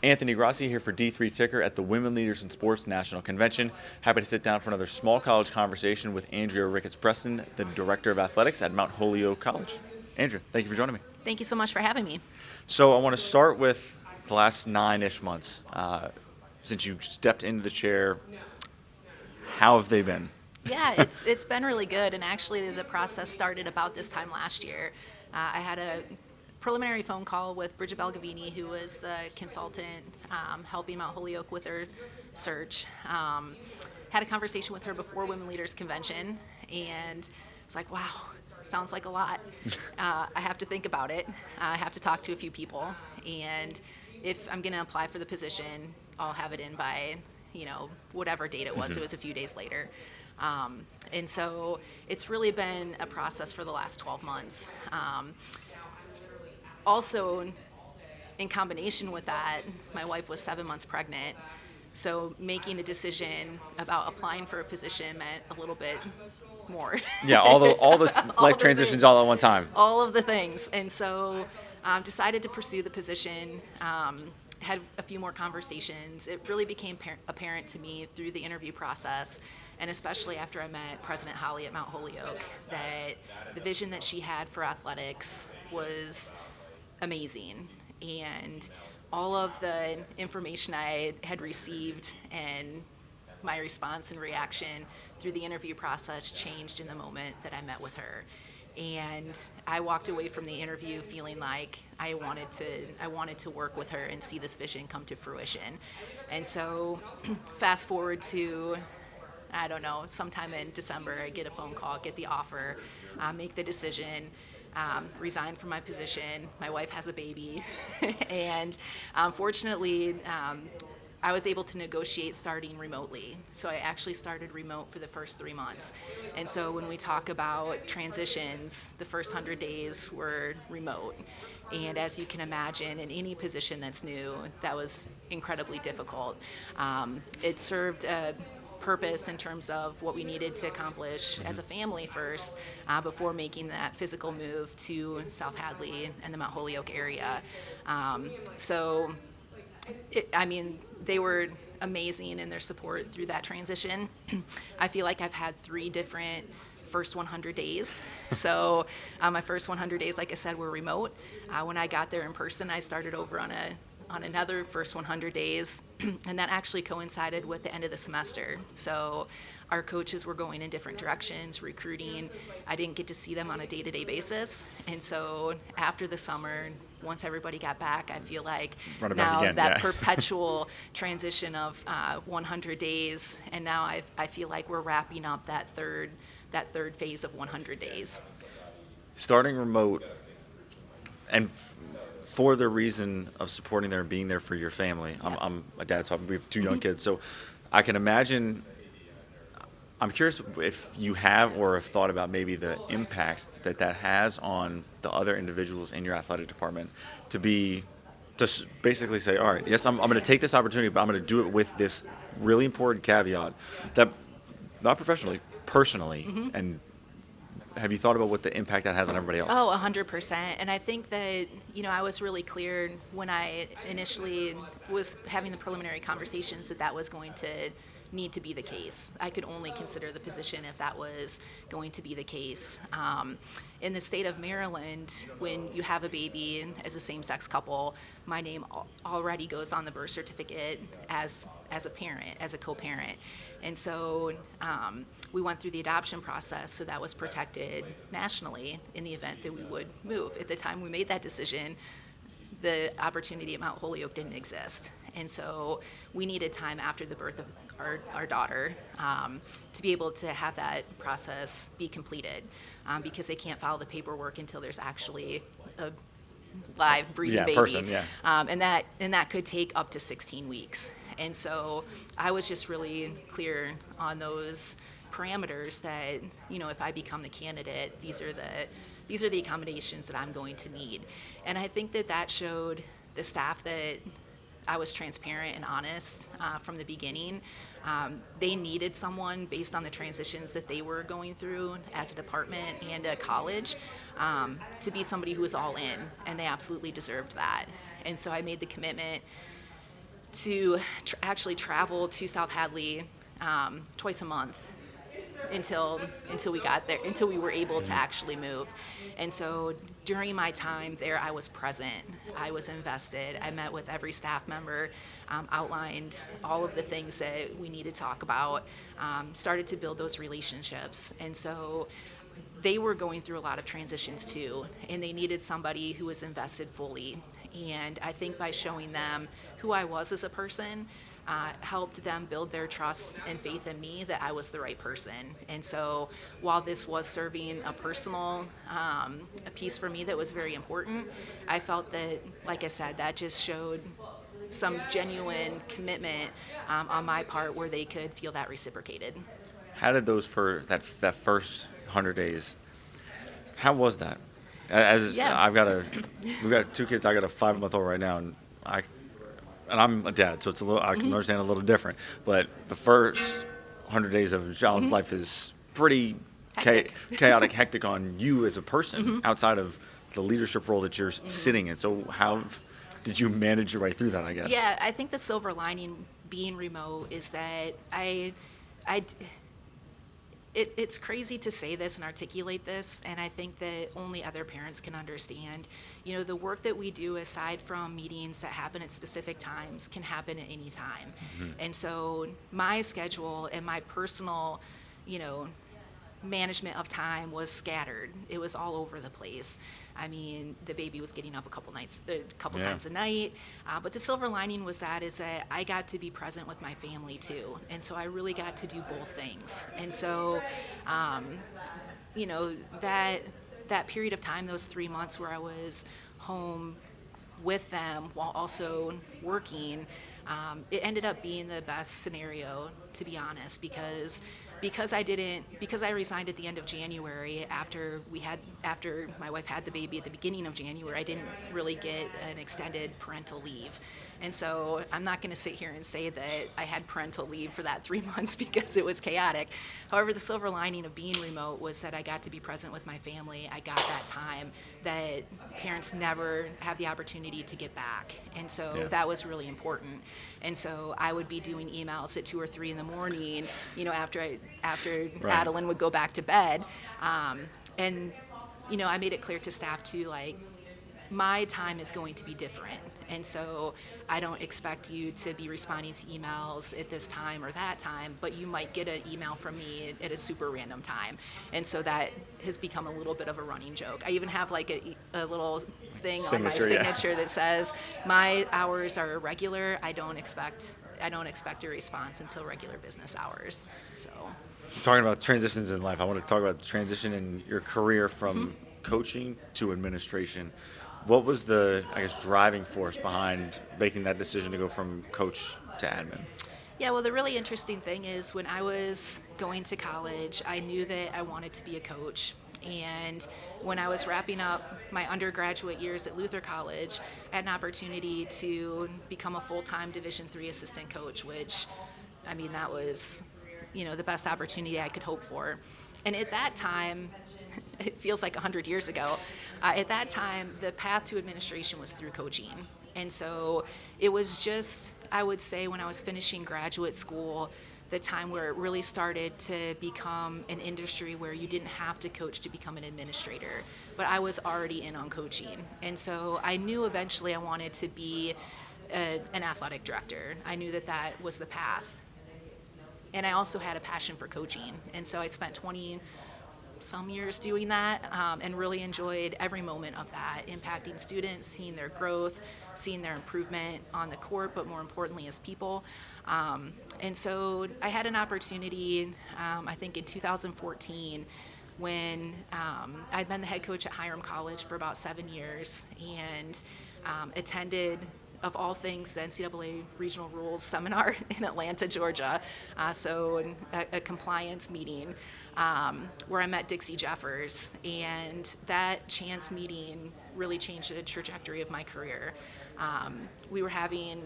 Anthony Grassi here for D3 Ticker at the Women Leaders in Sports National Convention. Happy to sit down for another small college conversation with Andrea Ricketts-Preston, the Director of Athletics at Mount Holyoke College. Andrea, thank you for joining me. Thank you so much for having me. So I want to start with the last 9-ish months. Since you stepped into the chair, how have they been? Yeah, it's been really good, and actually the process started about this time last year. I had a preliminary phone call with Bridget Belgavini, who was the consultant helping Mount Holyoke with their search. Had a conversation with her before Women Leaders Convention, and it's like, wow, sounds like a lot. I have to think about it. I have to talk to a few people, and if I'm going to apply for the position, I'll have it in by, whatever date it was. It was a few days later. And so it's really been a process for the last 12 months. Also, in combination with that, my wife was 7 months pregnant. So making a decision about applying for a position meant a little bit more. Yeah, all the life transitions things. all at one time. All of the things. And so decided to pursue the position. Had a few more conversations. It really became apparent to me through the interview process, and especially after I met President Holly at Mount Holyoke, that the vision that she had for athletics was amazing. And all of the information I had received and my response and reaction through the interview process changed in the moment that I met with her. And I walked away from the interview feeling like I wanted to work with her and see this vision come to fruition. And so fast forward to, I don't know, sometime in December, I get a phone call, get the offer, make the decision, resign from my position. My wife has a baby. And fortunately, I was able to negotiate starting remotely. So I actually started remote for the first 3 months. And so when we talk about transitions, the first 100 days were remote. And as you can imagine, in any position that's new, that was incredibly difficult. It served a purpose in terms of what we needed to accomplish as a family first before making that physical move to South Hadley and the Mount Holyoke area. They were amazing in their support through that transition. I feel like I've had 3 different first 100 days. So my first 100 days, like I said, were remote. When I got there in person, I started over on another first 100 days, and that actually coincided with the end of the semester. So our coaches were going in different directions, recruiting. I didn't get to see them on a day-to-day basis. And so after the summer, once everybody got back, I feel like perpetual transition of 100 days, and now I feel like we're wrapping up that third phase of 100 days. Starting remote, and for the reason of supporting there and being there for your family. Yeah. I'm a dad, so we have 2 young kids, so I can imagine. I'm curious if you have or have thought about maybe the impact that has on the other individuals in your athletic department to basically say, all right, yes, I'm going to take this opportunity, but I'm going to do it with this really important caveat that, not professionally, personally, and have you thought about what the impact that has on everybody else? Oh, 100%. And I think that, I was really clear when I initially was having the preliminary conversations that was going to need to be the case. I could only consider the position if that was going to be the case. In the state of Maryland, when you have a baby as a same-sex couple, my name already goes on the birth certificate as a parent, as a co-parent. And so we went through the adoption process, so that was protected nationally in the event that we would move. At the time we made that decision, the opportunity at Mount Holyoke didn't exist. And so we needed time after the birth of our daughter to be able to have that process be completed because they can't file the paperwork until there's actually a live breathing baby. Person, yeah. And that could take up to 16 weeks. And so I was just really clear on those parameters that, if I become the candidate, these are the accommodations that I'm going to need. And I think that showed the staff that I was transparent and honest from the beginning. They needed someone based on the transitions that they were going through as a department and a college to be somebody who was all in, and they absolutely deserved that. And so I made the commitment to actually travel to South Hadley twice a month until we got there, until we were able to actually move. And so during my time there, I was present, I was invested, I met with every staff member, outlined all of the things that we need to talk about, started to build those relationships. And so they were going through a lot of transitions too, and they needed somebody who was invested fully. And I think by showing them who I was as a person, helped them build their trust and faith in me that I was the right person. And so while this was serving a personal a piece for me that was very important, I felt that, like I said, that just showed some genuine commitment on my part where they could feel that reciprocated. How did those that first 100 days? How was that? As Yeah. we've got 2 kids. I got a 5-month-old right now, and I'm a dad, so it's a little, I can understand a little different. But the first 100 days of a child's life is pretty Hectic. chaotic, hectic on you as a person outside of the leadership role that you're sitting in. So how did you manage your way through that, I guess? Yeah, I think the silver lining being remote is that it's crazy to say this and articulate this, and I think that only other parents can understand. You know, the work that we do, aside from meetings that happen at specific times, can happen at any time. And so my schedule and my personal, management of time was scattered. It was all over the place. I mean, the baby was getting up a couple times a night. But the silver lining is that I got to be present with my family too. And so I really got to do both things. And so, that period of time, those 3 months where I was home with them while also working, it ended up being the best scenario, to be honest, because I resigned at the end of January after my wife had the baby at the beginning of January. I didn't really get an extended parental leave. And so I'm not going to sit here and say that I had parental leave for that 3 months because it was chaotic. However, the silver lining of being remote was that I got to be present with my family. I got that time that parents never have the opportunity to get back. And so that was really important. And so I would be doing emails at 2 or 3 in the morning, after Adeline would go back to bed. And I made it clear to staff too, like, my time is going to be different. And so I don't expect you to be responding to emails at this time or that time, but you might get an email from me at a super random time. And so that has become a little bit of a running joke. I even have like a little thing on my signature that says, my hours are irregular. I don't expect a response until regular business hours. So, Talking about transitions in life, I want to talk about the transition in your career from coaching to administration. What was the, driving force behind making that decision to go from coach to admin? Yeah, well, the really interesting thing is when I was going to college, I knew that I wanted to be a coach. And when I was wrapping up my undergraduate years at Luther College, I had an opportunity to become a full-time Division III assistant coach, which, that was, the best opportunity I could hope for. And at that time, it feels like 100 years ago, at that time, the path to administration was through coaching. And so it was just, I would say, when I was finishing graduate school, the time where it really started to become an industry where you didn't have to coach to become an administrator. But I was already in on coaching. And so I knew eventually I wanted to be an athletic director. I knew that was the path. And I also had a passion for coaching. And so I spent 20 some years doing that, and really enjoyed every moment of that, impacting students, seeing their growth, seeing their improvement on the court, but more importantly as people. And so I had an opportunity, I think in 2014, when I'd been the head coach at Hiram College for about 7 years, and attended, of all things, the NCAA Regional Rules Seminar in Atlanta, Georgia. So a compliance meeting where I met Dixie Jeffers, and that chance meeting really changed the trajectory of my career. We were having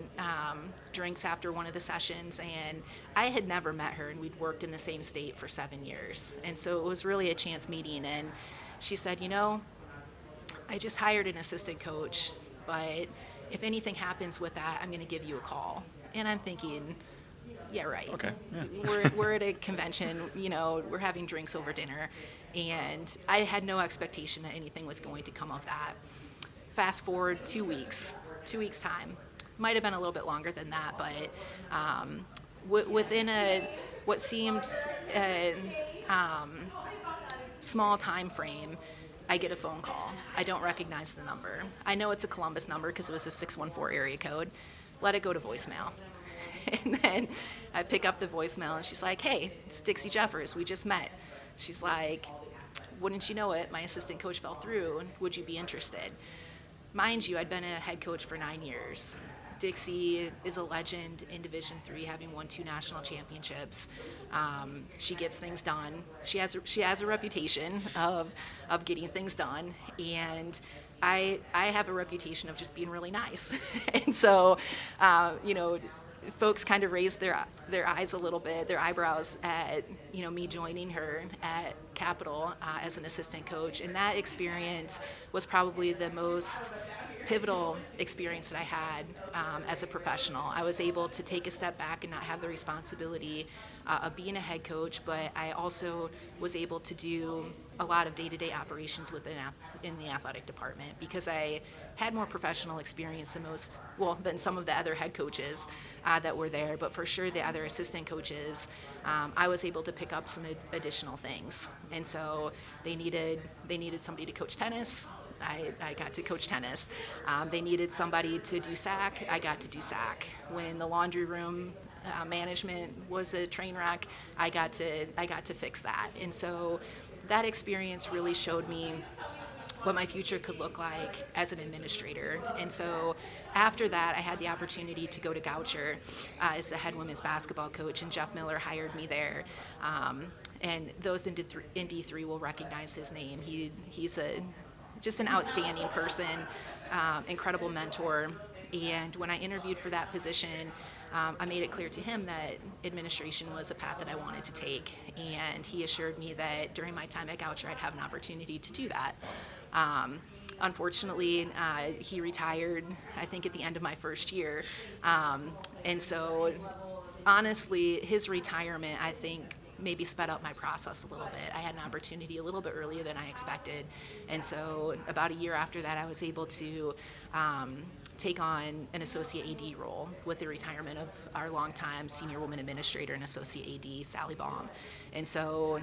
drinks after one of the sessions, and I had never met her, and we'd worked in the same state for 7 years. And so it was really a chance meeting, and she said, I just hired an assistant coach, but if anything happens with that, I'm going to give you a call. And I'm thinking, yeah, right. Okay. Yeah. We're at a convention, we're having drinks over dinner, and I had no expectation that anything was going to come of that. Fast forward 2 weeks time. Might have been a little bit longer than that, but within what seemed a small time frame, I get a phone call. I don't recognize the number. I know it's a Columbus number because it was a 614 area code. Let it go to voicemail. And then I pick up the voicemail, and she's like, "Hey, it's Dixie Jeffers. We just met." She's like, "Wouldn't you know it, my assistant coach fell through. Would you be interested?" Mind you, I'd been a head coach for 9 years. Dixie is a legend in Division III, having won 2 national championships. She gets things done. She has a reputation of getting things done, and I have a reputation of just being really nice. And so, folks kind of raised their eyes a little bit, their eyebrows at me joining her at Capitol as an assistant coach, and that experience was probably the most pivotal experience that I had as a professional. I was able to take a step back and not have the responsibility of being a head coach, but I also was able to do a lot of day-to-day operations in the athletic department because I had more professional experience than some of the other head coaches that were there, but for sure the other assistant coaches, I was able to pick up some additional things. And so they needed somebody to coach tennis. I got to coach tennis. They needed somebody to do SAC. I got to do SAC. When the laundry room management was a train wreck, I got to fix that. And so that experience really showed me what my future could look like as an administrator. And so after that, I had the opportunity to go to Goucher as the head women's basketball coach, and Jeff Miller hired me there. And those in D3 will recognize his name. He's just an outstanding person, incredible mentor. And when I interviewed for that position, I made it clear to him that administration was a path that I wanted to take. And he assured me that during my time at Goucher, I'd have an opportunity to do that. Unfortunately, he retired, I think, at the end of my first year. And so, honestly, his retirement, I think, maybe sped up my process a little bit. I had an opportunity a little bit earlier than I expected. And so about a year after that, I was able to take on an associate AD role with the retirement of our longtime senior woman administrator and associate AD, Sally Baum. And so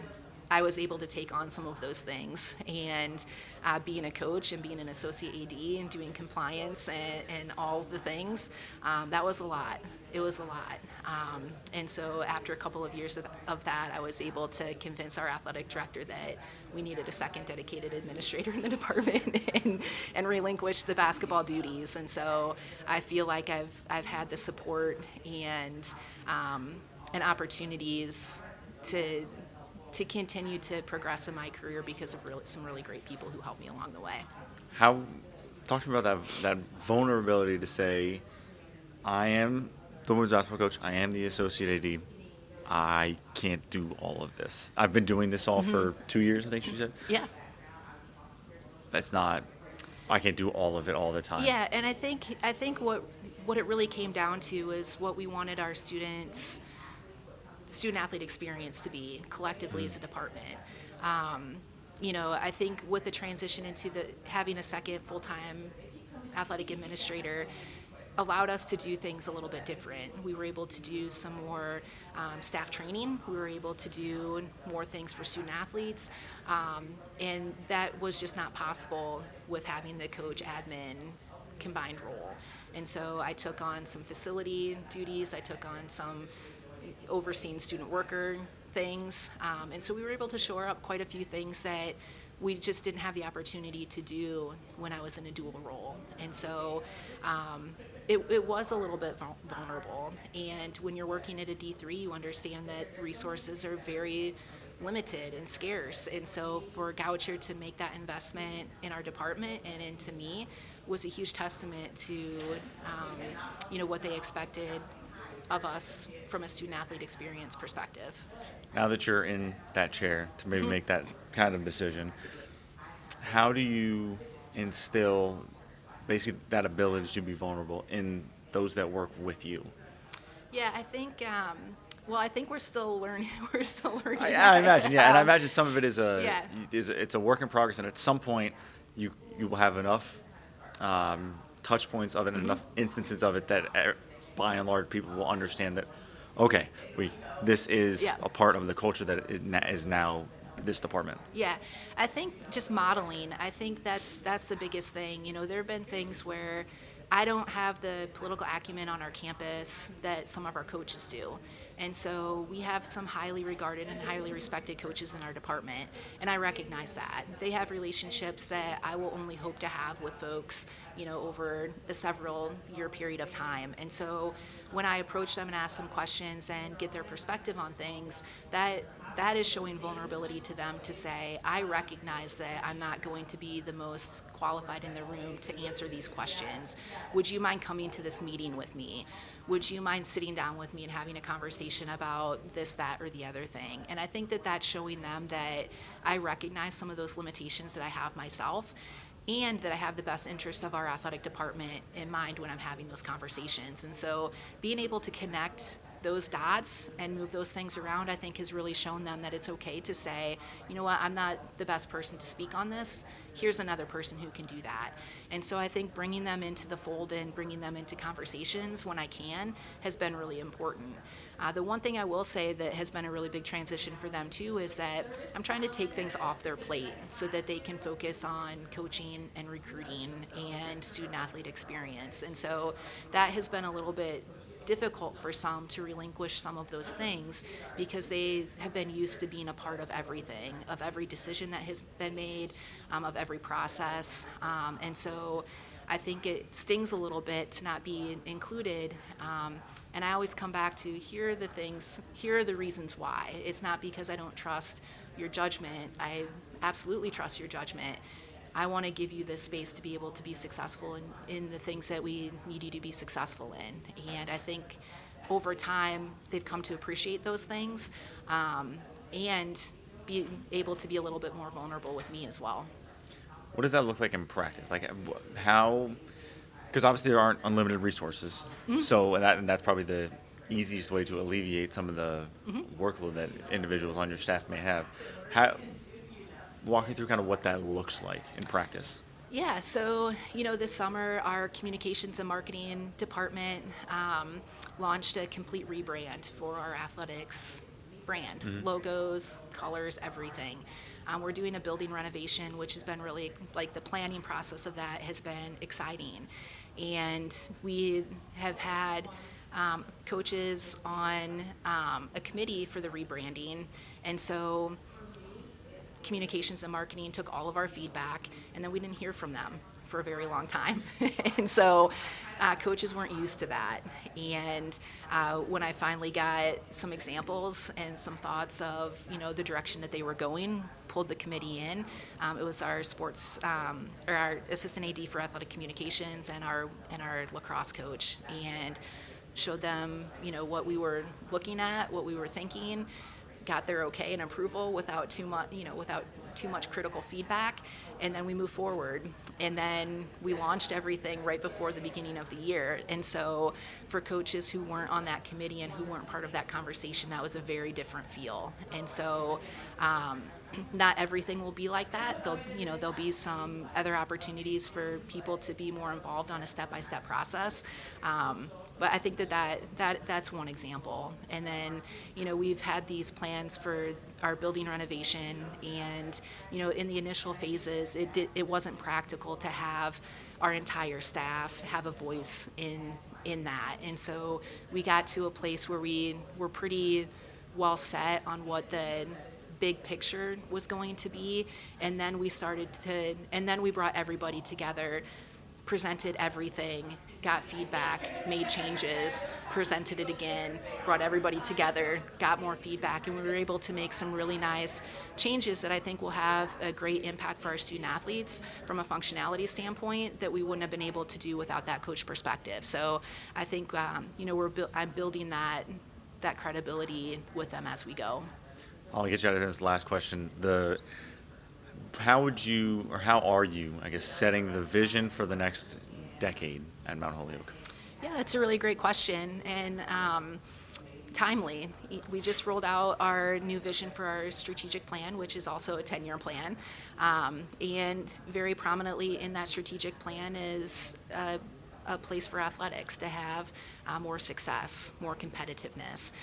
I was able to take on some of those things, and being a coach and being an associate AD and doing compliance and all the things, that was a lot. It was a lot. And so after a couple of years of that, I was able to convince our athletic director that we needed a second dedicated administrator in the department and relinquish the basketball duties. And so I feel like I've had the support and opportunities to continue to progress in my career because of some really great people who helped me along the way. Talk to me about that vulnerability to say, I am the women's basketball coach, I am the associate AD, I can't do all of this. I've been doing this all for 2 years, I think she said. Yeah. I can't do all of it all the time. Yeah, and I think what it really came down to is what we wanted our student athlete experience to be collectively as a department. I think with the transition into having a second full-time athletic administrator allowed us to do things a little bit different. We were able to do some more staff training. We were able to do more things for student athletes. And that was just not possible with having the coach admin combined role. And so I took on some facility duties. I took on some overseeing student worker things. And so we were able to shore up quite a few things that we just didn't have the opportunity to do when I was in a dual role. And so it was a little bit vulnerable. And when you're working at a D3, you understand that resources are very limited and scarce. And so for Goucher to make that investment in our department and into me was a huge testament to what they expected of us from a student athlete experience perspective. Now that you're in that chair to maybe make that kind of decision, how do you instill basically that ability to be vulnerable in those that work with you? Yeah, I think. Well, I think we're still learning. We're still learning. I imagine, yeah, and I Um, imagine some of it is yeah. it's a work in progress, and at some point you will have enough touch points of it, and enough instances of it that by and large people will understand that okay, this is Yeah. a part of the culture that is now this department. Yeah, I think just modeling. I think that's the biggest thing. There have been things where I don't have the political acumen on our campus that some of our coaches do. And so we have some highly regarded and highly respected coaches in our department, and I recognize that. They have relationships that I will only hope to have with folks, over a several year period of time. And so when I approach them and ask them questions and get their perspective on things, that is showing vulnerability to them to say, I recognize that I'm not going to be the most qualified in the room to answer these questions. Would you mind coming to this meeting with me? Would you mind sitting down with me and having a conversation about this, that, or the other thing? And I think that that's showing them that I recognize some of those limitations that I have myself, and that I have the best interest of our athletic department in mind when I'm having those conversations. And so being able to connect those dots and move those things around, I think has really shown them that it's okay to say, you know what, I'm not the best person to speak on this. Here's another person who can do that. And so I think bringing them into the fold and bringing them into conversations when I can has been really important. The one thing I will say that has been a really big transition for them too is that I'm trying to take things off their plate so that they can focus on coaching and recruiting and student athlete experience. And so that has been a little bit difficult for some to relinquish some of those things because they have been used to being a part of everything, of every decision that has been made, of every process. And so I think it stings a little bit to not be included. And I always come back to here are the reasons why. It's not because I don't trust your judgment. I absolutely trust your judgment. I want to give you this space to be able to be successful in the things that we need you to be successful in. And I think over time, they've come to appreciate those things and be able to be a little bit more vulnerable with me as well. What does that look like in practice? Like how? Because obviously there aren't unlimited resources, so that's probably the easiest way to alleviate some of the workload that individuals on your staff may have. Walk me through kind of what that looks like in practice. Yeah, so, this summer our communications and marketing department launched a complete rebrand for our athletics brand, logos, colors, everything. We're doing a building renovation, which has been really, the planning process of that has been exciting. And we have had coaches on a committee for the rebranding, and so communications and marketing took all of our feedback, and then we didn't hear from them for a very long time. And so coaches weren't used to that. And when I finally got some examples and some thoughts of, the direction that they were going, pulled the committee in. It was our or our assistant AD for athletic communications and our lacrosse coach, and showed them, what we were looking at, what we were thinking, got their okay and approval without too much critical feedback, and then we moved forward. And then we launched everything right before the beginning of the year. And so for coaches who weren't on that committee and who weren't part of that conversation, that was a very different feel. And so not everything will be like that. There'll be some other opportunities for people to be more involved on a step-by-step process. But I think that's one example. And then, we've had these plans for our building renovation, and, in the initial phases, it wasn't practical to have our entire staff have a voice in that. And so we got to a place where we were pretty well set on what the big picture was going to be, and then we brought everybody together, presented everything, got feedback, made changes, presented it again, brought everybody together, got more feedback, and we were able to make some really nice changes that I think will have a great impact for our student athletes from a functionality standpoint that we wouldn't have been able to do without that coach perspective. So I think I'm building that credibility with them as we go. I'll get you out of this last question. How are you, I guess, setting the vision for the next decade at Mount Holyoke? Yeah, that's a really great question, and timely. We just rolled out our new vision for our strategic plan, which is also a 10-year plan. And very prominently in that strategic plan is a place for athletics to have more success, more competitiveness.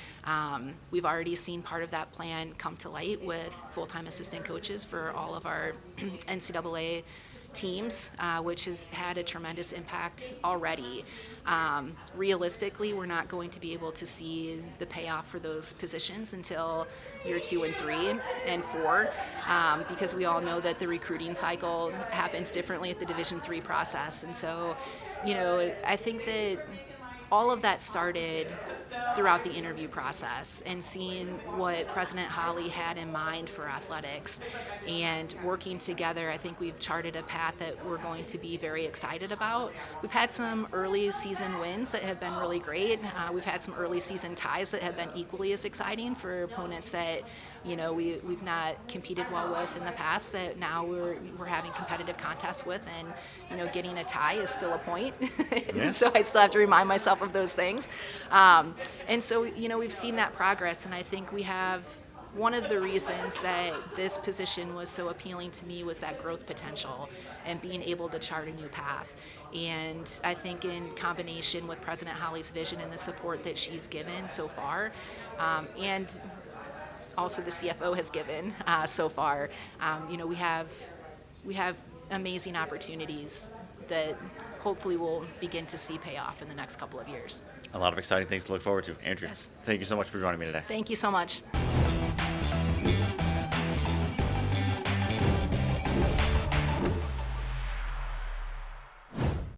We've already seen part of that plan come to light with full-time assistant coaches for all of our NCAA teams, which has had a tremendous impact already. Realistically, we're not going to be able to see the payoff for those positions until year 2 and 3 and 4, because we all know that the recruiting cycle happens differently at the Division III process. And so, I think that all of that started throughout the interview process and seeing what President Holly had in mind for athletics, and working together, I think we've charted a path that we're going to be very excited about. We've had some early season wins that have been really great. We've had some early season ties that have been equally as exciting for opponents that we've not competed well with in the past, that now we're having competitive contests with, and getting a tie is still a point. Yeah. So I still have to remind myself of those things. And so, we've seen that progress, and I think we have one of the reasons that this position was so appealing to me was that growth potential and being able to chart a new path. And I think in combination with President Holly's vision and the support that she's given so far, and also the CFO has given so far, we have amazing opportunities that hopefully we'll begin to see pay off in the next couple of years. A lot of exciting things to look forward to. Andrea, Yes. thank you so much for joining me today. Thank you so much.